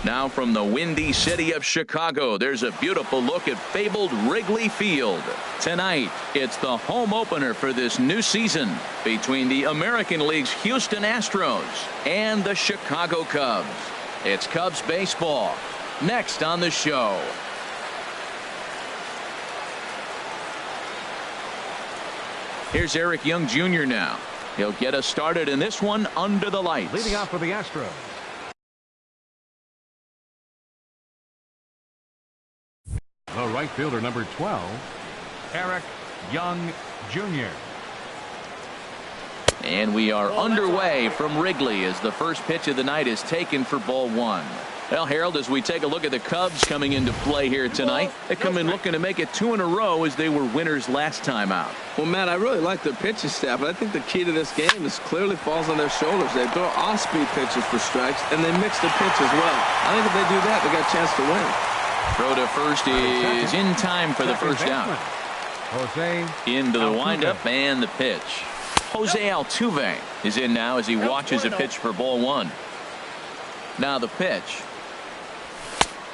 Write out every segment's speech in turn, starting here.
Now from the windy city of Chicago, there's a beautiful look at fabled Wrigley Field. Tonight, it's the home opener for this new season between the American League's Houston Astros and the Chicago Cubs. It's Cubs baseball next on the show. Here's Eric Young Jr. now. He'll get us started in this one under the lights. Leading off for the Astros, the right fielder, number 12, Eric Young Jr. And we are underway from Wrigley as the first pitch of the night is taken for ball one. Well, Harold, as we take a look at the Cubs coming into play here tonight, they come in looking to make it 2 in a row as they were winners last time out. Well, Matt, I really like their pitching staff, but I think the key to this game is clearly falls on their shoulders. They throw off-speed pitches for strikes, and they mix the pitch as well. I think if they do that, they got a chance to win. Throw to first is in time for the first out. Into the windup and the pitch. Jose Altuve is in now as he watches a pitch for ball one. Now the pitch.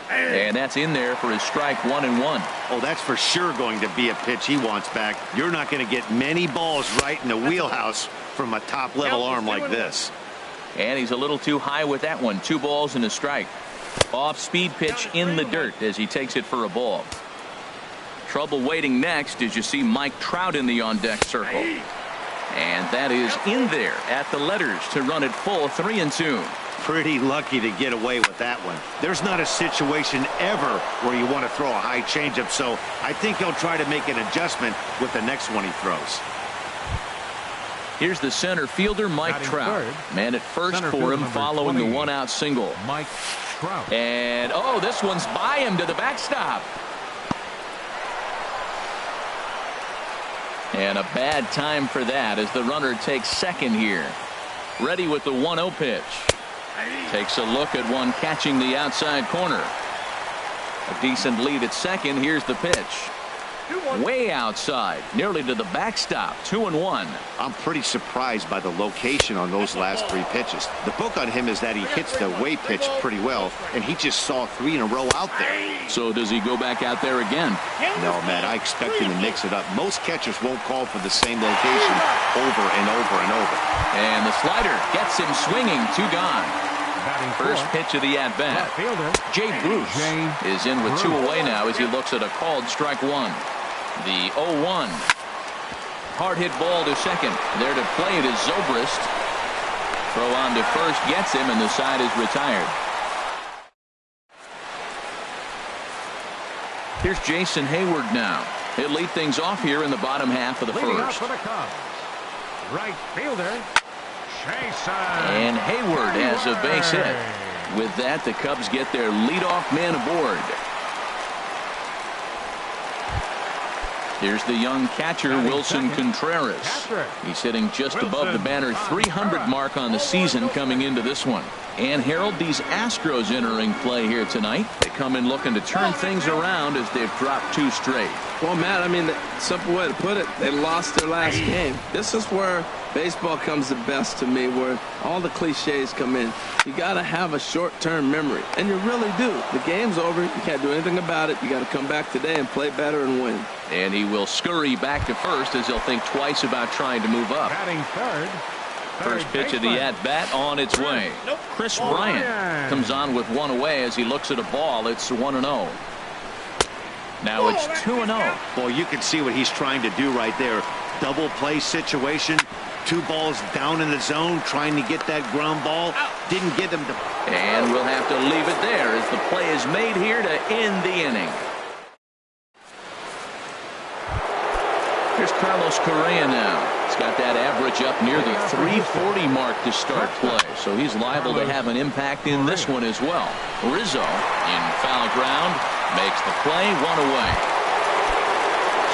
And that's in there for his strike 1-1. Oh, that's for sure going to be a pitch he wants back. You're not going to get many balls right in the wheelhouse from a top-level arm like this. And he's a little too high with that one. 2 balls and a strike. Off-speed pitch in the dirt as he takes it for a ball. Trouble waiting next as you see Mike Trout in the on-deck circle. And that is in there at the letters to run it full 3-2. Pretty lucky to get away with that one. There's not a situation ever where you want to throw a high changeup, so I think he'll try to make an adjustment with the next one he throws. Here's the center fielder, Mike Trout. Man at first for him following the 1-out single. Mike Trout. And, oh, this one's by him to the backstop. And a bad time for that as the runner takes second here. Ready with the 1-0 pitch. Takes a look at one catching the outside corner. A decent lead at second. Here's the pitch. Way outside, nearly to the backstop. 2-1. I'm pretty surprised by the location on those last 3 pitches. The book on him is that he hits the way pitch pretty well, and he just saw 3 in a row out there. So does he go back out there again? No, Matt, I expect him to mix it up. Most catchers won't call for the same location over and over and over. And the slider gets him swinging. 2 gone. First pitch of the at-bat. Jay Bruce is in with 2 away now as he looks at a called strike 1. The 0-1. Hard hit ball to second. There to play it is Zobrist. Throw on to first gets him, and the side is retired. Here's Jason Hayward now. He'll lead things off here in the bottom half of the first. Right fielder. And Hayward has a base hit. With that, the Cubs get their leadoff man aboard. Here's the young catcher, Wilson Contreras. He's hitting just above the banner 300 mark on the season coming into this one. And Harold, these Astros entering play here tonight. They come in looking to turn things around as they've dropped 2 straight. Well, Matt, I mean, the simple way to put it, they lost their last game. This is where baseball comes the best to me, where all the cliches come in. You got to have a short-term memory, and you really do. The game's over. You can't do anything about it. You got to come back today and play better and win. And he will scurry back to first as he'll think twice about trying to move up. Batting third. First pitch of the at-bat on its way. Chris Bryant comes on with 1 away as he looks at a ball. It's 1-0. Now it's 2-0. Boy, you can see what he's trying to do right there. Double play situation. 2 balls down in the zone, trying to get that ground ball. Didn't get them to. And we'll have to leave it there as the play is made here to end the inning. Here's Carlos Correa now. He's got that average up near the 340 mark to start play, so he's liable to have an impact in this one as well. Rizzo in foul ground makes the play, 1 away.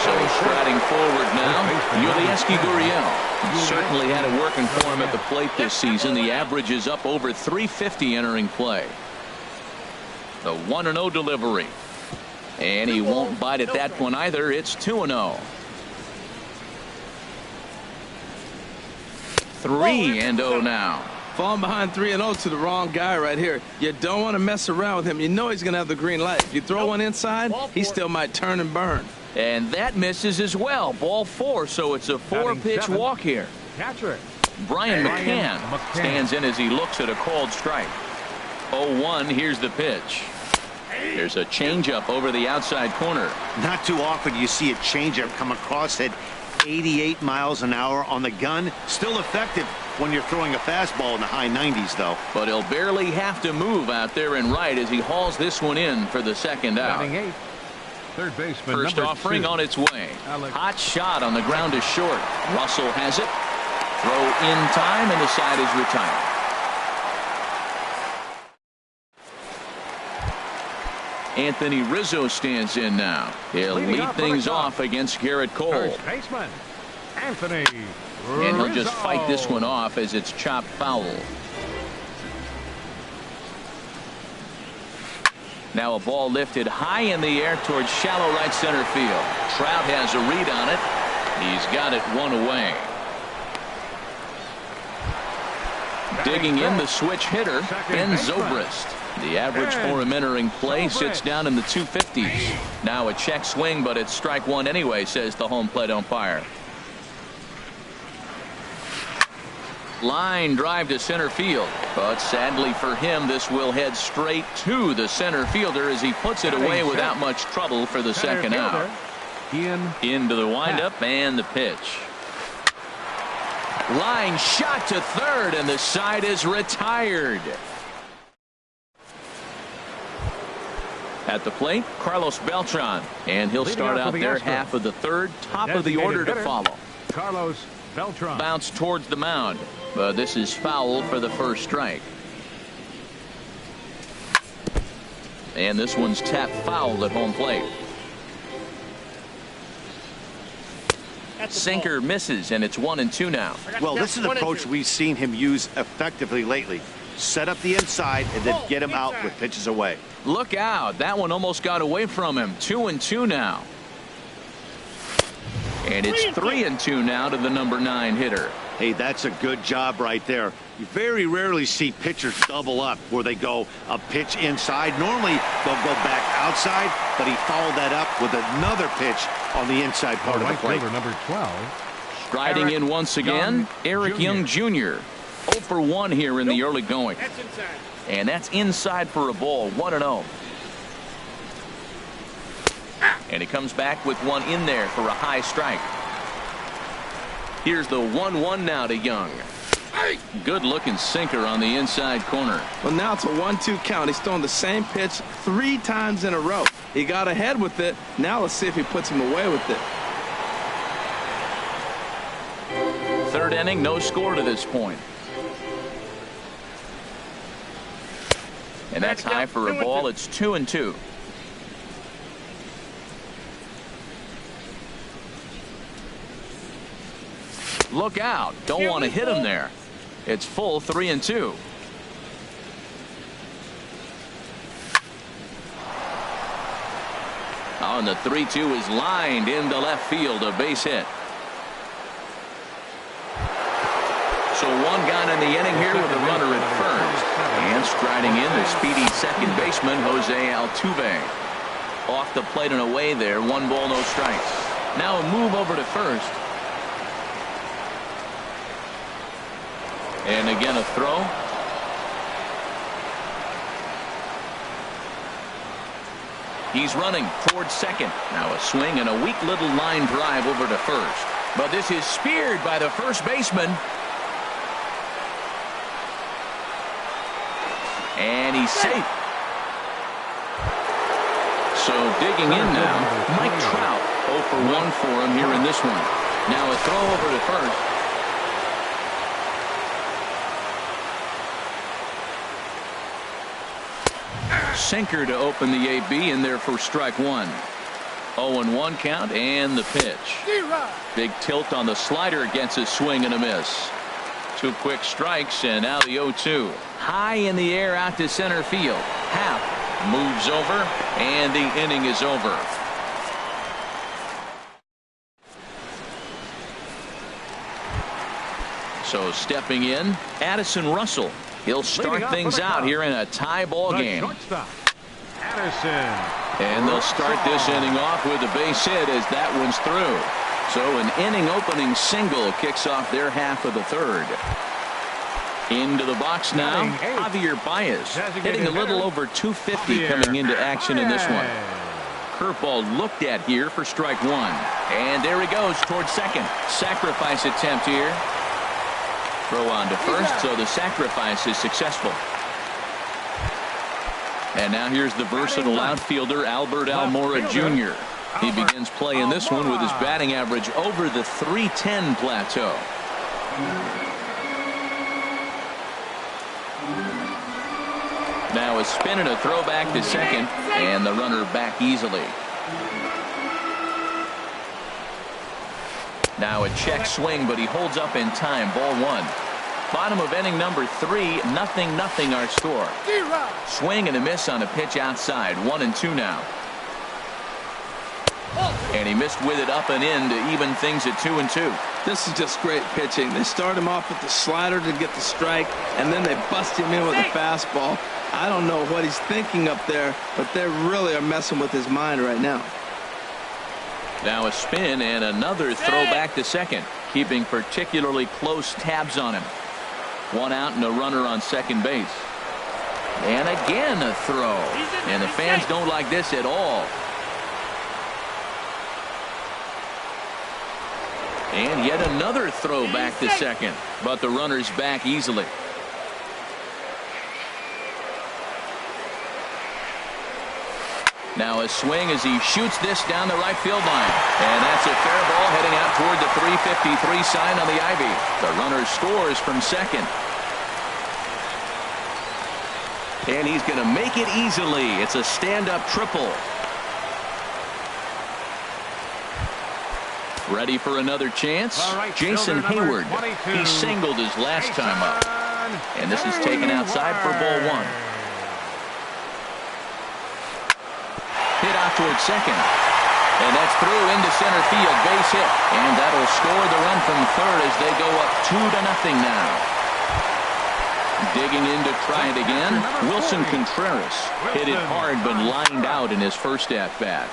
So striding forward now, Yulieski Gurriel. He certainly had it working for him at the plate this season. The average is up over 350 entering play. The 1-0 delivery. And he won't bite at that one either. It's 2-0. 3-0 now. falling behind 3-0 to the wrong guy right here. You don't want to mess around with him. You know he's going to have the green light. If you throw one inside, he still might turn and burn. And that misses as well. Ball 4, so it's a 4-pitch walk here. Catcher. Brian McCann stands in as he looks at a called strike. 0-1, here's the pitch. There's a changeup over the outside corner. Not too often you see a changeup come across at 88 miles an hour on the gun. Still effective when you're throwing a fastball in the high 90s, though. But he'll barely have to move out there in right as he hauls this one in for the second out. Batting 8th. Third baseman. First number offering 2. on its way. Alex. Hot shot on the ground is short. Russell has it. Throw in time, and the side is retired. Anthony Rizzo stands in now. He'll lead things off against Garrett Cole. First baseman Anthony Rizzo. And he'll just fight this one off as it's chopped foul. Now a ball lifted high in the air towards shallow right center field. Trout has a read on it. He's got it one away. Digging in the switch hitter, Ben Zobrist. The average for him entering play sits down in the 250s. Now a check swing, but it's strike one anyway, says the home plate umpire. Line drive to center field, but sadly for him, this will head straight to the center fielder as he puts it away without much trouble for the second out. Into the windup and the pitch. Line shot to third, and the side is retired. At the plate, Carlos Beltran, and he'll start out there half of the third, top of the order to follow. Carlos Beltran. Bounce towards the mound, but this is foul for the first strike. And this one's tapped foul at home plate. Sinker misses, and it's 1-2 now. Well, this is an approach we've seen him use effectively lately. Set up the inside and then get him out with pitches away. Look out. That one almost got away from him. 2-2 now. And it's 3-2 now to the number 9 hitter. Hey, that's a good job right there. You very rarely see pitchers double up where they go a pitch inside. Normally they'll go back outside, but he followed that up with another pitch on the inside part of the plate. Number 12. Striding in once again, Eric Young Jr. 0 for 1 here in the early going. And that's inside for a ball. 1-0. And he comes back with one in there for a high strike. Here's the 1-1 now to Young. Good looking sinker on the inside corner. Well, now it's a 1-2 count. He's throwing the same pitch 3 times in a row. He got ahead with it. Now let's see if he puts him away with it. Third inning, no score to this point. And that's high for a ball. It's 2-2. Look out. Don't want to hit him there. It's full 3-2. Oh, and the 3-2 is lined into left field. A base hit. So one gone in the inning here with a runner at first. And striding in the speedy second baseman, Jose Altuve. Off the plate and away there. 1 ball, no strikes. Now a move over to first. And again a throw. He's running towards second. Now a swing and a weak little line drive over to first. But this is speared by the first baseman. And he's safe. So digging in now, Mike Trout 0 for 1 for him here in this one. Now a throw over to first. Sinker to open the AB in there for strike 1. 0-1 count and the pitch. Big tilt on the slider against a swing and a miss. 2 quick strikes and now the 0-2. High in the air out to center field. Happ moves over and the inning is over. So stepping in, Addison Russell. He'll start things out here in a tie ball game. Shortstop, Addison. And they'll start this inning off with a base hit as that one's through. So an inning opening single kicks off their half of the third. Into the box now, Javier Baez hitting a little over 250 coming into action in this one. Curveball looked at here for strike one. And there he goes towards second. Sacrifice attempt here. Throw on to first, so the sacrifice is successful. And now here's the versatile outfielder Albert Almora Jr. He begins play in this one with his batting average over the .310 plateau. Now a spin and a throw back to second, and the runner back easily. Now a check swing, but he holds up in time. Ball one. Bottom of inning number 3, 0-0 our score. Swing and a miss on a pitch outside. 1-2 now. And he missed with it up and in to even things at 2-2. This is just great pitching. They start him off with the slider to get the strike, and then they bust him in with a fastball. I don't know what he's thinking up there, but they really are messing with his mind right now. Now a spin and another throw back to second, keeping particularly close tabs on him. One out and a runner on second base. And again a throw. And the fans don't like this at all. And yet another throw back to second, but the runner's back easily. Now a swing as he shoots this down the right field line. And that's a fair ball heading out toward the 353 sign on the ivy. The runner scores from second. And he's going to make it easily. It's a stand-up triple. Ready for another chance? Jason Hayward. He singled his last time up. And this is taken outside for ball one. Hit out towards second. And that's through into center field. Base hit. And that'll score the run from third as they go up 2-0 now. Digging in to try it again. Wilson Contreras hit it hard but lined out in his first at bat.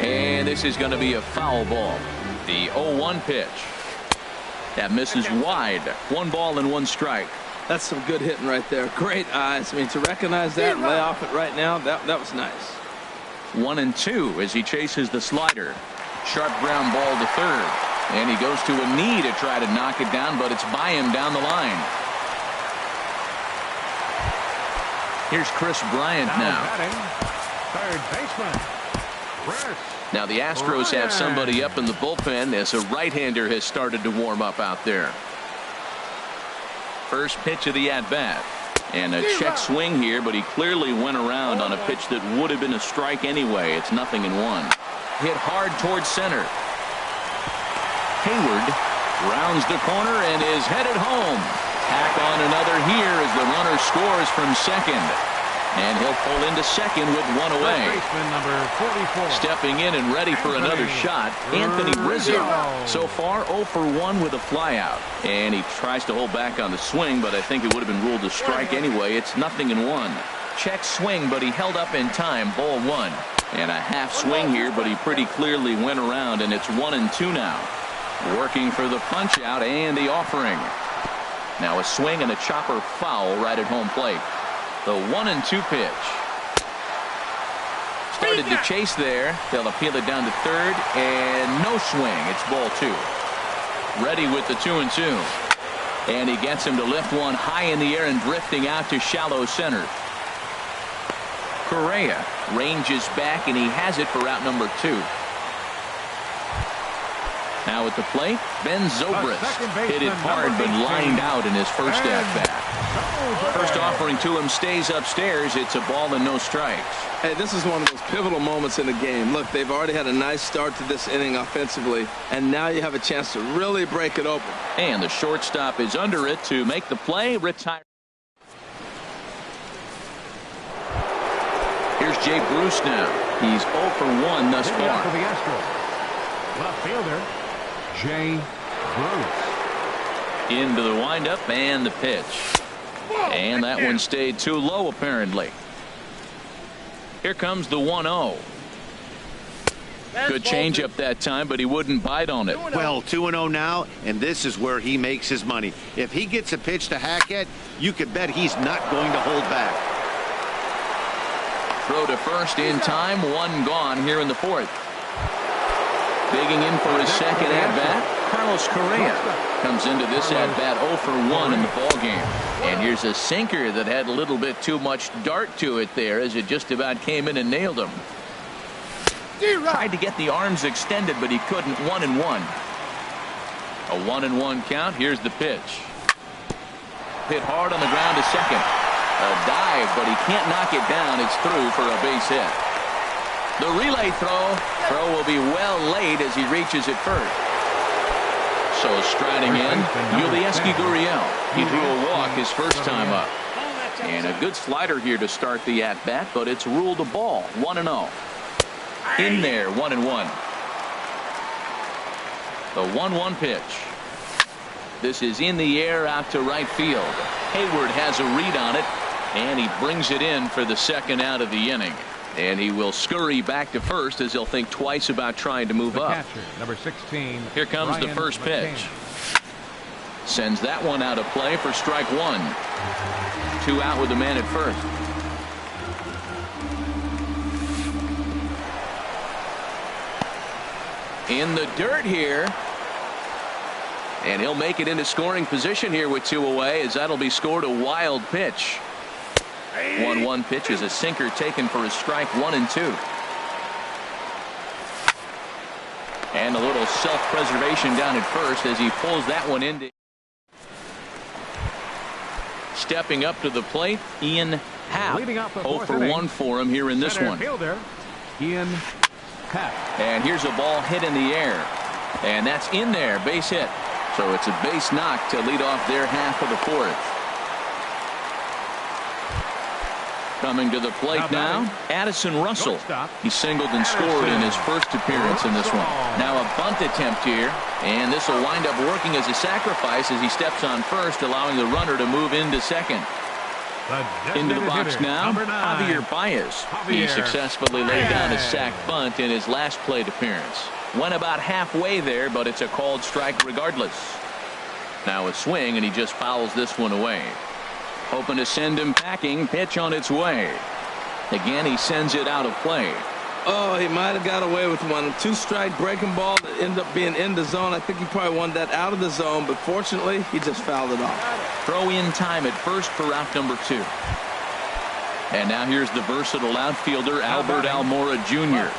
And this is going to be a foul ball. The 0-1 pitch. That misses wide. 1 ball and 1 strike. That's some good hitting right there. Great eyes. I mean, to recognize that and lay off it right now, that was nice. 1-2 as he chases the slider. Sharp ground ball to third. And he goes to a knee to try to knock it down, but it's by him down the line. Here's Chris Bryant now. Third baseman. Now the Astros have somebody up in the bullpen as a right-hander has started to warm up out there. First pitch of the at-bat. And a check swing here, but he clearly went around on a pitch that would have been a strike anyway. It's 0-1. Hit hard towards center. Hayward rounds the corner and is headed home. Tack on another here as the runner scores from second. And he'll pull into second with 1 away. Number 44. Stepping in and ready for another shot, Anthony Rizzo. So far 0 for 1 with a flyout. And he tries to hold back on the swing, but I think it would have been ruled a strike anyway. It's 0-1. Check swing, but he held up in time. Ball 1. And a half swing here, but he pretty clearly went around, and it's 1-2 now. Working for the punch out and the offering. Now a swing and a chopper foul right at home plate. The 1-2 pitch. Started to chase there. They'll appeal it down to third, and no swing. It's ball 2. Ready with the 2-2. And he gets him to lift one high in the air and drifting out to shallow center. Correa ranges back, and he has it for out number 2. Now at the plate, Ben Zobrist hit it hard but lined out in his first at-bat. First offering to him stays upstairs. It's a ball and no strikes. Hey, this is one of those pivotal moments in the game. Look, they've already had a nice start to this inning offensively, and now you have a chance to really break it open. And the shortstop is under it to make the play. Retire. Here's Jay Bruce now. He's 0 for 1 thus far. For the Astros, left fielder Jay Bruce. Into the windup and the pitch. And that one stayed too low apparently. Here comes the 1-0. Good changeup that time, but he wouldn't bite on it. Well, 2-0 now, and this is where he makes his money. If he gets a pitch to Hackett, you could bet he's not going to hold back. Throw to first in time, one gone here in the fourth. Digging in for his second at-bat, Carlos Correa comes into this at-bat 0 for 1 in the ballgame. And here's a sinker that had a little bit too much dart to it there as it just about came in and nailed him. Tried to get the arms extended, but he couldn't. 1-1. A 1-1 count. Here's the pitch. Hit hard on the ground to second. A dive, but he can't knock it down. It's through for a base hit. The relay throw will be well laid as he reaches it first. So striding in, Gmuasc007. He threw a walk his first time up. And a good slider here to start the at-bat, but it's ruled a ball. 1-0. In there, 1-1. The 1-1 pitch. This is in the air out to right field. Hayward has a read on it, and he brings it in for the second out of the inning. And he will scurry back to first as he'll think twice about trying to move up. Catcher, number 16. Here comes the first pitch. Sends that one out of play for strike one. 2 out with the man at first. In the dirt here. And he'll make it into scoring position here with 2 away, as that'll be scored a wild pitch. 1-1 pitch is a sinker taken for his strike 1 and 2. And a little self-preservation down at first as he pulls that one in. Stepping up to the plate, Ian Happ. 0 for 1 for him here in this one. Fielder, Ian Happ. And here's a ball hit in the air. And that's in there, base hit. So it's a base knock to lead off their half of the fourth. Coming to the plate now, Addison Russell. He singled and scored in his first appearance in this one. Now a bunt attempt here, and this will wind up working as a sacrifice as he steps on first, allowing the runner to move into second. Into the box now, Javier Baez. He successfully laid down a sac bunt in his last plate appearance. Went about halfway there, but it's a called strike regardless. Now a swing, and he just fouls this one away. Hoping to send him packing. Pitch on its way. Again, he sends it out of play. Oh, he might have got away with one. 2-strike breaking ball that ended up being in the zone. I think he probably wanted that out of the zone, but fortunately, he just fouled it off. Throw in time at first for out number 2. And now here's the versatile outfielder, Albert Almora Jr.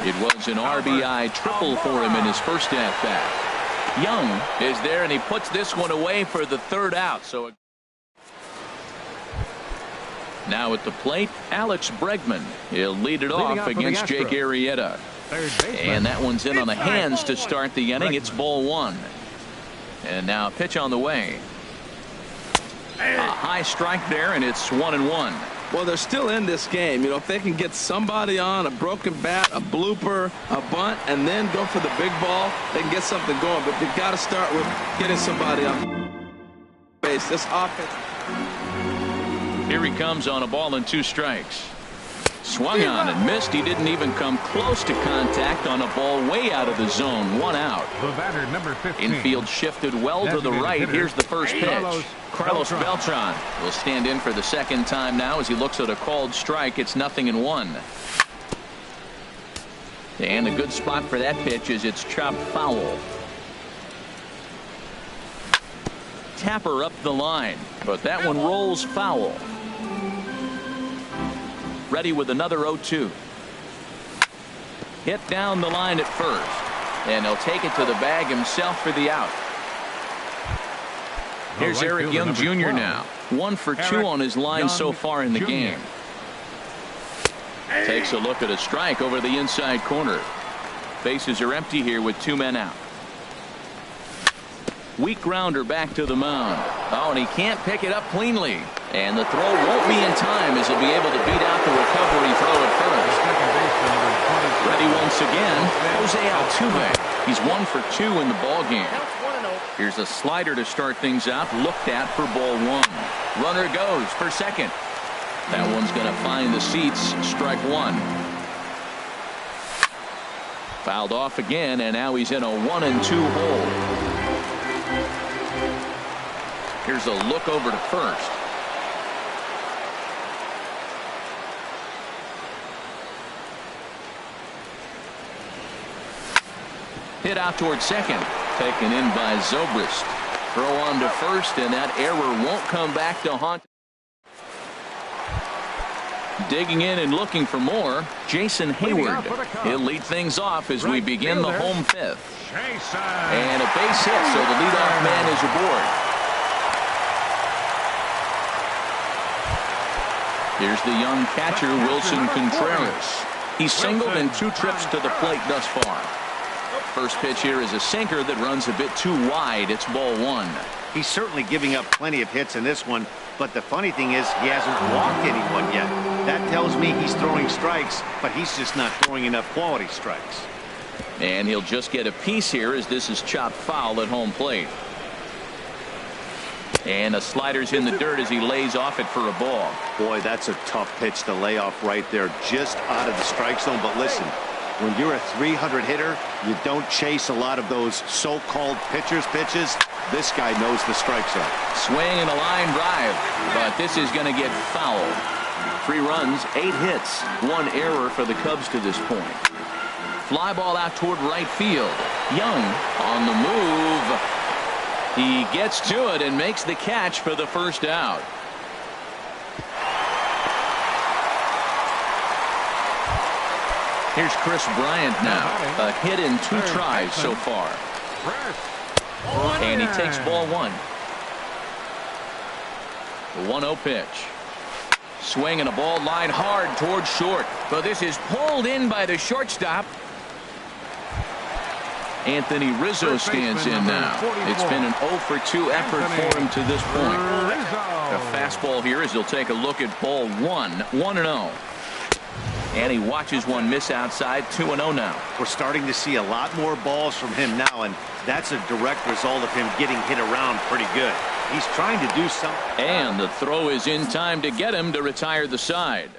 It was an RBI triple for him in his first at-bat. Young is there, and he puts this one away for the 3rd out. So now at the plate, Alex Bregman. He'll lead it off against Jake Arrieta. And that one's in on the hands to start the inning. It's ball 1. And now pitch on the way. A high strike there, and it's 1-1. Well, they're still in this game. You know, if they can get somebody on, a broken bat, a blooper, a bunt, and then go for the big ball, they can get something going. But they've got to start with getting somebody on base. This offense. Here he comes on a ball and 2 strikes. Swung on and missed. He didn't even come close to contact on a ball way out of the zone. 1 out. The batter, number 15. Infield shifted well to the right. Here's the first pitch. Carlos Beltran will stand in for the second time now as he looks at a called strike. It's 0-1. And a good spot for that pitch is it's chopped foul. Tapper up the line, but that one rolls foul. Ready with another 0-2. Hit down the line at first, and he'll take it to the bag himself for the out. Here's Eric Young Jr. now. 1 for 2 on his line so far in the game. Takes a look at a strike over the inside corner. Bases are empty here with 2 men out. Weak grounder back to the mound. Oh, and he can't pick it up cleanly. And the throw won't be in time as he'll be able to beat out the recovery throw at first. Ready once again, Jose Altuve. He's 1 for 2 in the ball game. Here's a slider to start things out. Looked at for ball 1. Runner goes for second. That one's going to find the seats. Strike 1. Fouled off again, and now he's in a 1-2 hole. Here's a look over to first. Hit out towards second. Taken in by Zobrist. Throw on to first, and that error won't come back to haunt. Digging in and looking for more, Jason Hayward. He'll lead things off as we begin the home fifth. And a base hit, so the leadoff man is aboard. Here's the young catcher, Wilson Contreras. He's singled in 2 trips to the plate thus far. First pitch here is a sinker that runs a bit too wide. It's ball 1. He's certainly giving up plenty of hits in this one, but the funny thing is he hasn't walked anyone yet. That tells me he's throwing strikes, but he's just not throwing enough quality strikes. And he'll just get a piece here as this is chopped foul at home plate. And the slider's in the dirt as he lays off it for a ball. Boy, that's a tough pitch to lay off right there, just out of the strike zone. But listen, when you're a 300 hitter, you don't chase a lot of those so-called pitchers' pitches. This guy knows the strike zone. Swing and a line drive, but this is going to get fouled. 3 runs, 8 hits, 1 error for the Cubs to this point. Fly ball out toward right field. Young on the move. He gets to it and makes the catch for the first out. Here's Chris Bryant now. A hit in 2 tries so far. And he takes ball 1. The 1-0 pitch. Swing and a ball line hard towards short. But this is pulled in by the shortstop. Anthony Rizzo stands in now. It's been an 0 for 2 effort for him to this point. A fastball here as he'll take a look at ball 1. 1-0. And he watches one miss outside. 2-0 now. We're starting to see a lot more balls from him now, and that's a direct result of him getting hit around pretty good. He's trying to do something. And the throw is in time to get him to retire the side.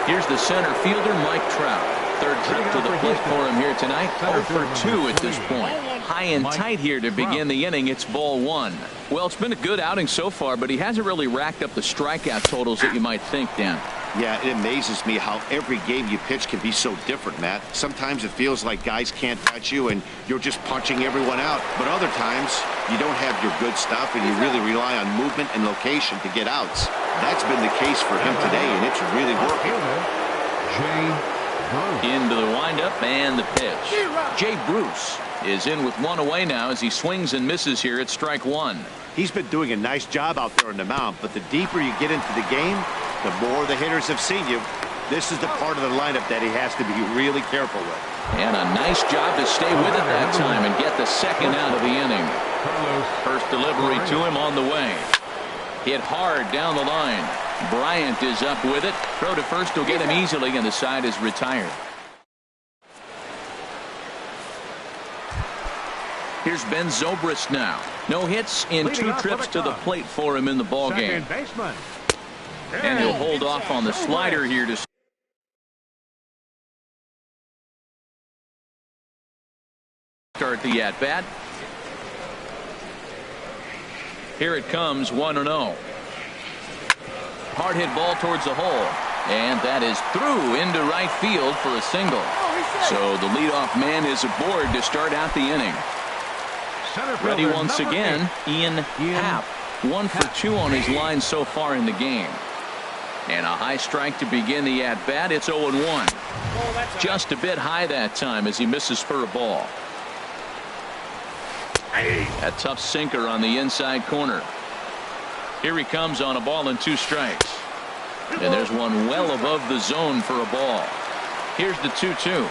Here's the center fielder, Mike Trout. Third trip to the plate for him here tonight. 0 for 2 at this point. High and tight here to begin the inning. It's ball 1. Well, it's been a good outing so far, but he hasn't really racked up the strikeout totals that you might think, Dan. Yeah, it amazes me how every game you pitch can be so different, Matt. Sometimes it feels like guys can't touch you and you're just punching everyone out. But other times you don't have your good stuff and you really rely on movement and location to get outs. That's been the case for him today, and it's really working. Into the windup and the pitch. Jay Bruce is in with 1 away now as he swings and misses here at strike 1. He's been doing a nice job out there on the mound, but the deeper you get into the game, the more the hitters have seen you. This is the part of the lineup that he has to be really careful with. And a nice job to stay with it that time and get the second out of the inning. First delivery to him on the way. Hit hard down the line. Bryant is up with it. Throw to first will get him easily, and the side is retired. Here's Ben Zobrist now. No hits in 2 trips to the plate for him in the ball game. And he'll hold off on the slider here to start the at-bat. Here it comes, 1-0. Hard hit ball towards the hole. And that is through into right field for a single. So the leadoff man is aboard to start out the inning. Ready once again, Ian Happ. 1 for 2 on his line so far in the game. And a high strike to begin the at-bat. It's 0-1. Just a bit high that time as he misses for a ball. A tough sinker on the inside corner. Here he comes on a ball and 2 strikes. And there's one well above the zone for a ball. Here's the 2-2.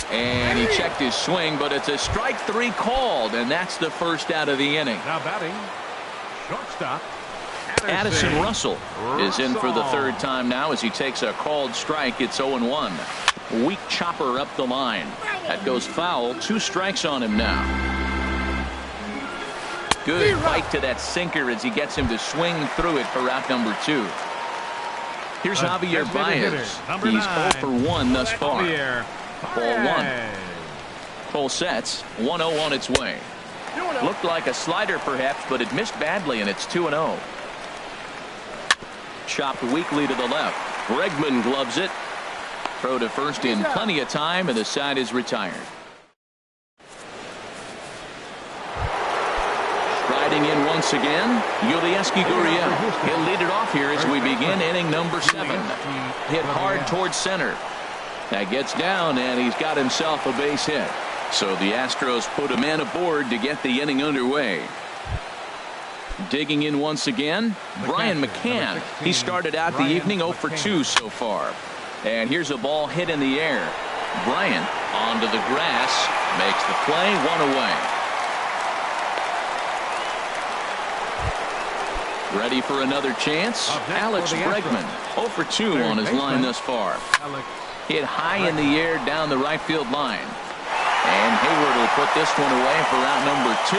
And he checked his swing, but it's a strike 3 called, and that's the first out of the inning. Now batting, shortstop. Addison Russell is in for the 3rd time now as he takes a called strike. It's 0-1. Weak chopper up the line. That goes foul. 2 strikes on him now. Good bite to that sinker as he gets him to swing through it for out number 2. Here's Javier Baez. He's 0 for 1 thus far. Ball 1. Full sets. 1-0 on its way. Looked like a slider perhaps, but it missed badly, and it's 2-0. Chopped weakly to the left. Bregman gloves it. Throw to first in plenty of time, and the side is retired. Striding in once again, Gmuasc Gurriel. He'll lead it off here as we begin inning number 7. Hit hard towards center. That gets down, and he's got himself a base hit. So the Astros put a man aboard to get the inning underway. Digging in once again, Brian McCann. He started out the evening 0 for 2 so far. And here's a ball hit in the air. Bryant onto the grass, makes the play, 1 away. Ready for another chance? Alex Bregman, 0 for 2 on his line thus far. Hit high in the air down the right field line. And Hayward will put this one away for out number 2.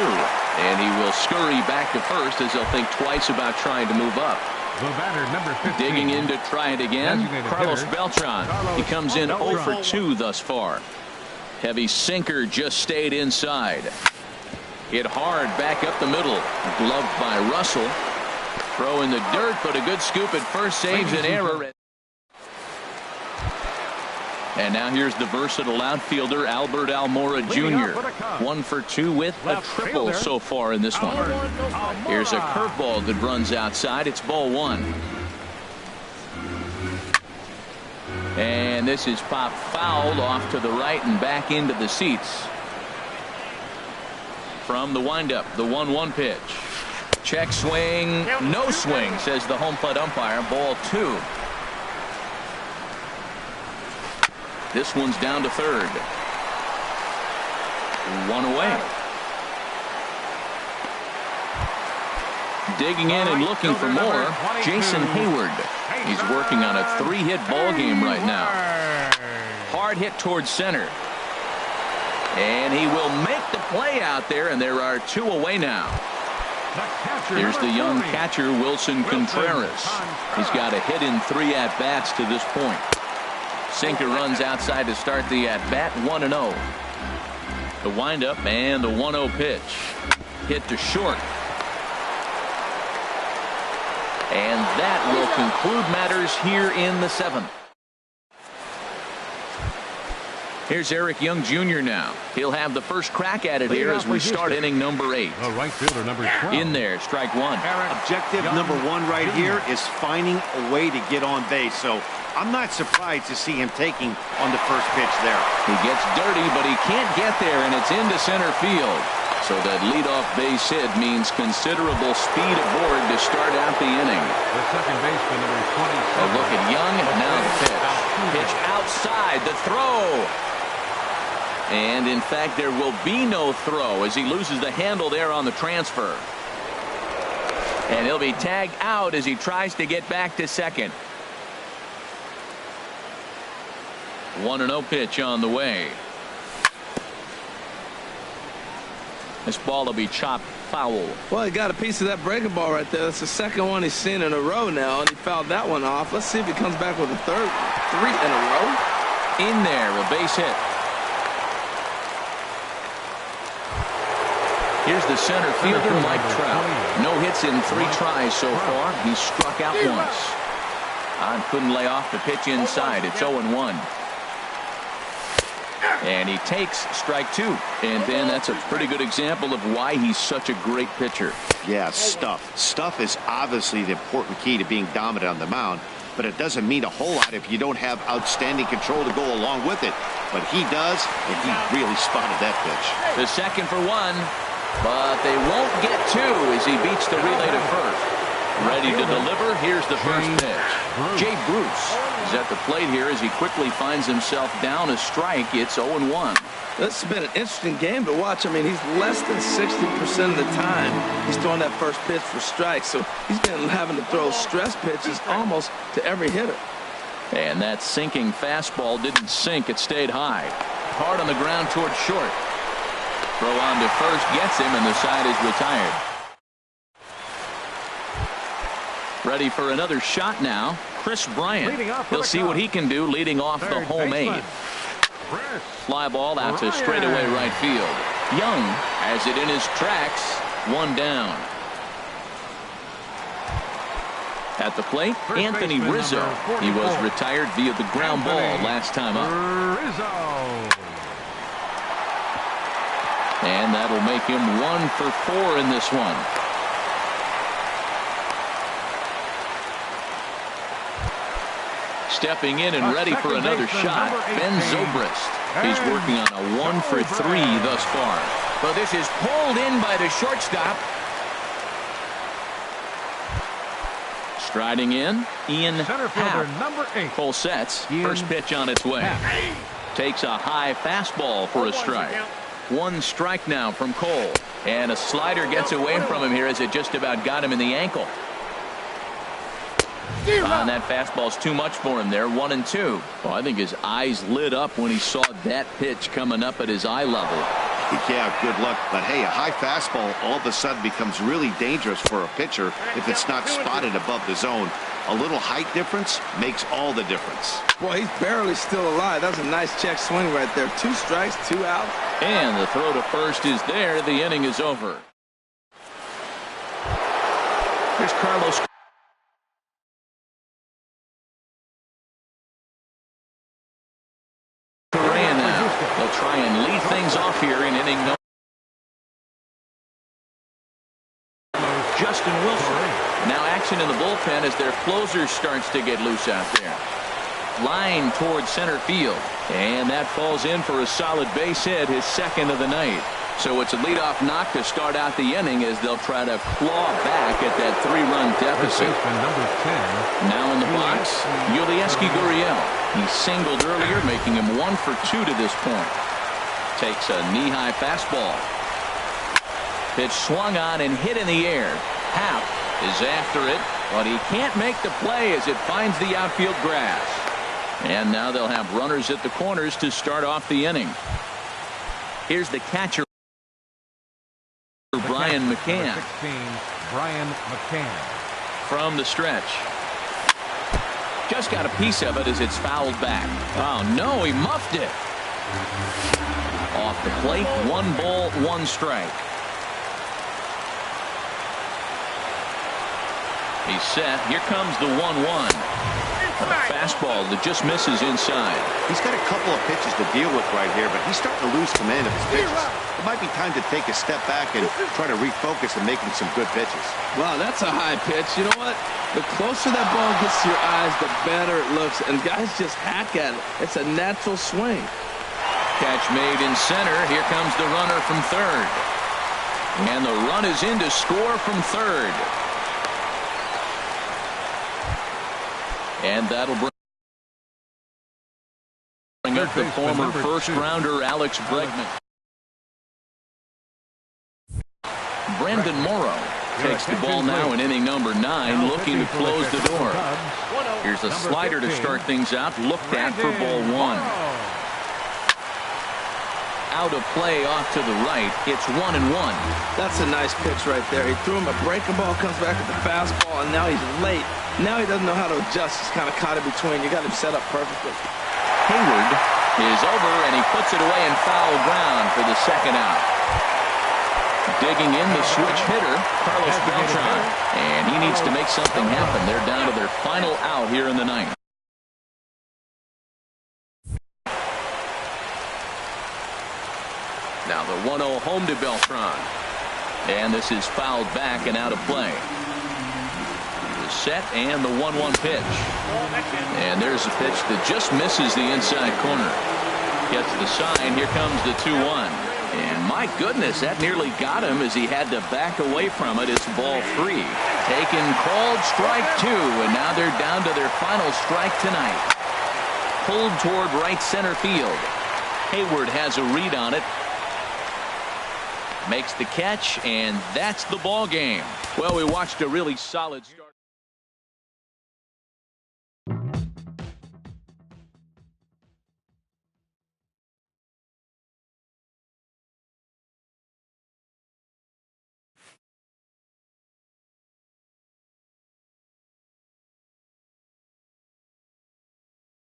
And he will scurry back to first as he'll think twice about trying to move up. The batter, number 15. Digging in to try it again, Carlos Beltran. He comes in 0 for 2 thus far. Heavy sinker just stayed inside. Hit hard back up the middle. Gloved by Russell. Throw in the dirt, but a good scoop at first, saves an error. And now here's the versatile outfielder Albert Almora Jr. 1 for 2 with a triple so far in this one. Here's a curveball that runs outside. It's ball 1. And this is popped foul off to the right and back into the seats. From the windup, the 1-1 pitch. Check swing, no swing, says the home plate umpire. Ball 2. This one's down to third. 1 away. Digging in and looking for more, Jason Hayward. He's working on a 3-hit ball game right now. Hard hit towards center. And he will make the play out there, and there are 2 away now. Here's the young catcher, Wilson Contreras. He's got a hit in 3 at-bats to this point. Sinker runs outside to start the at-bat, 1-0. The windup and the 1-0 pitch. Hit to short. And that will conclude matters here in the 7th. Here's Eric Young Jr. now. He'll have the first crack at it here as we start inning number 8. The right fielder, number 12. In there, strike 1. Objective number 1 right here is finding a way to get on base. So I'm not surprised to see him taking on the first pitch there. He gets dirty, but he can't get there, and it's into center field. So that leadoff base hit means considerable speed aboard to start out the inning. The second baseman, number 27. A look at Young, now the pitch. Pitch outside, the throw. And in fact, there will be no throw as he loses the handle there on the transfer. And he'll be tagged out as he tries to get back to second. 1-0 pitch on the way. This ball will be chopped foul. Well, he got a piece of that breaking ball right there. That's the second one he's seen in a row now, and he fouled that one off. Let's see if he comes back with a third, 3 in a row. In there, a base hit. Here's the center fielder, Mike Trout. No hits in 3 tries so far. He's struck out once. On couldn't lay off the pitch inside. It's 0-1. And he takes strike 2. And then that's a pretty good example of why he's such a great pitcher. Yeah, stuff. Stuff is obviously the important key to being dominant on the mound. But it doesn't mean a whole lot if you don't have outstanding control to go along with it. But he does, and he really spotted that pitch. The second for 1. But they won't get 2 as he beats the relay to first. Ready to deliver. Here's the first pitch. Jay Bruce is at the plate here as he quickly finds himself down a strike. It's 0-1. This has been an interesting game to watch. I mean, he's less than 60% of the time he's throwing that first pitch for strikes. So he's been having to throw stress pitches almost to every hitter. And that sinking fastball didn't sink. It stayed high. Hard on the ground towards short. Throw on to first gets him, and the side is retired. Ready for another shot now. Chris Bryant. He'll see what he can do leading off the home aid. Fly ball out to straightaway right field. Young has it in his tracks. One down. At the plate, Anthony Rizzo. He was retired via the ground ball last time up. And that'll make him 1 for 4 in this one. Stepping in and ready for another shot, Ben Zobrist. He's working on a 1 for 3 thus far. Well, this is pulled in by the shortstop. Striding in, Ian Happ. Number 8. Full sets. First pitch on its way. Takes a high fastball for a strike. 1 strike now from Cole. And a slider gets away from him here as it just about got him in the ankle. And that fastball's too much for him there. 1-2. Well, I think his eyes lit up when he saw that pitch coming up at his eye level. Yeah, good luck. But hey, a high fastball all of a sudden becomes really dangerous for a pitcher if it's not spotted above the zone. A little height difference makes all the difference. Boy, he's barely still alive. That's a nice check swing right there. 2 strikes, 2 out. And the throw to first is there. The inning is over. Here's Carlos Correa now. They'll try and lead things off here in inning number. Justin Wilson. Now action in the bullpen as their closer starts to get loose out there. Line towards center field. And that falls in for a solid base hit, his second of the night. So it's a leadoff knock to start out the inning as they'll try to claw back at that 3-run deficit. Number 10. Now in the box, Yulieski Gurriel. He singled earlier, making him 1 for 2 to this point. Takes a knee-high fastball. Pitch swung on and hit in the air. Happ is after it, but he can't make the play as it finds the outfield grass. And now they'll have runners at the corners to start off the inning. Here's the catcher, Brian McCann. 16, Brian McCann. From the stretch. Just got a piece of it as it's fouled back. Oh, no, he muffed it. Off the plate, 1 ball, 1 strike. He's set. Here comes the 1-1. A fastball that just misses inside. He's got a couple of pitches to deal with right here, but he's starting to lose command of his pitches. It might be time to take a step back and try to refocus and making some good pitches. Wow, that's a high pitch. You know what? The closer that ball gets to your eyes, the better it looks. And guys just hack at it. It's a natural swing. Catch made in center. Here comes the runner from third. And the run is in to score from third. And that'll bring up the former first-rounder Alex Bregman. Brendan Morrow takes the ball now in inning number 9, looking to close the door. Here's a slider to start things out, looked at for ball 1. Out of play off to the right. It's 1-1. That's a nice pitch right there. He threw him a breaking ball, comes back with the fastball, and now he's late. Now he doesn't know how to adjust. He's kind of caught in between. You got him set up perfectly. Hayward is over, and he puts it away in foul ground for the second out. Digging in the switch hitter, Carlos Beltran. And he needs to make something happen. They're down to their final out here in the ninth. Now the 1-0 home to Beltran. And this is fouled back and out of play. The set and the 1-1 pitch. And there's a pitch that just misses the inside corner. Gets the sign. Here comes the 2-1. And my goodness, that nearly got him as he had to back away from it. It's ball 3. Taken, called, strike 2. And now they're down to their final strike tonight. Pulled toward right center field. Hayward has a read on it. Makes the catch, and that's the ball game. Well, we watched a really solid start.